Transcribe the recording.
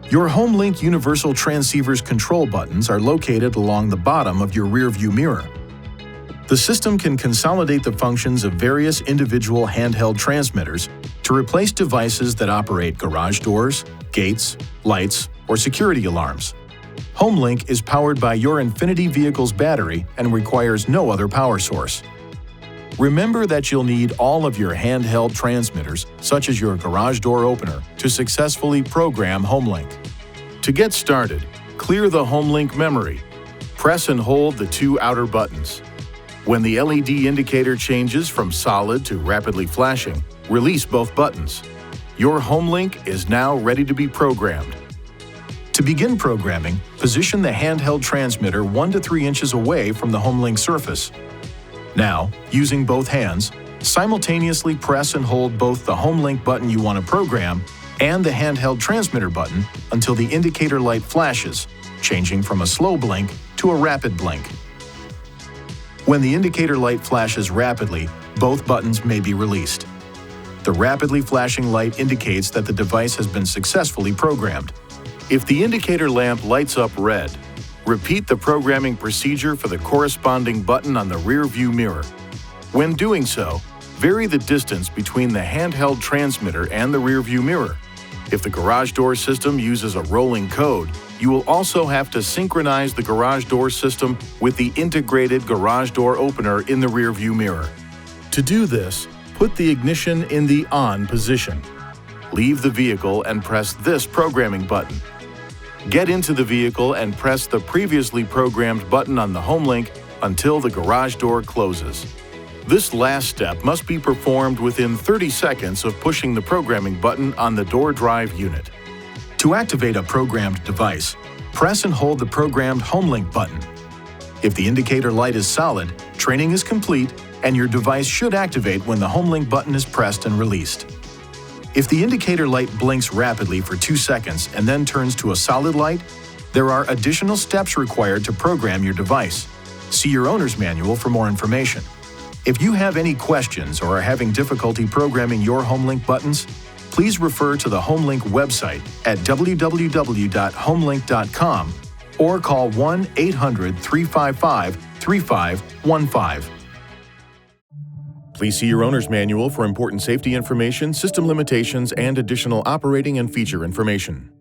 Your HomeLink Universal Transceiver's control buttons are located along the bottom of your rearview mirror. The system can consolidate the functions of various individual handheld transmitters to replace devices that operate garage doors, gates, lights, or security alarms. HomeLink is powered by your INFINITI vehicle's battery and requires no other power source. Remember that you'll need all of your handheld transmitters, such as your garage door opener, to successfully program HomeLink. To get started, clear the HomeLink memory. Press and hold the two outer buttons. When the LED indicator changes from solid to rapidly flashing, release both buttons. Your HomeLink is now ready to be programmed. To begin programming, position the handheld transmitter 1 to 3 inches away from the HomeLink surface. Now, using both hands, simultaneously press and hold both the HomeLink button you want to program and the handheld transmitter button until the indicator light flashes, changing from a slow blink to a rapid blink. When the indicator light flashes rapidly, both buttons may be released. The rapidly flashing light indicates that the device has been successfully programmed. If the indicator lamp lights up red, repeat the programming procedure for the corresponding button on the rear view mirror. When doing so, vary the distance between the handheld transmitter and the rear view mirror. If the garage door system uses a rolling code, you will also have to synchronize the garage door system with the integrated garage door opener in the rear view mirror. To do this, put the ignition in the on position. Leave the vehicle and press this programming button. Get into the vehicle and press the previously programmed button on the HomeLink until the garage door closes. This last step must be performed within 30 seconds of pushing the programming button on the door drive unit. To activate a programmed device, press and hold the programmed HomeLink button. If the indicator light is solid, training is complete, and your device should activate when the HomeLink button is pressed and released. If the indicator light blinks rapidly for 2 seconds and then turns to a solid light, there are additional steps required to program your device. See your owner's manual for more information. If you have any questions or are having difficulty programming your HomeLink buttons, please refer to the HomeLink website at www.homelink.com or call 1-800-355-3515. Please see your owner's manual for important safety information, system limitations, and additional operating and feature information.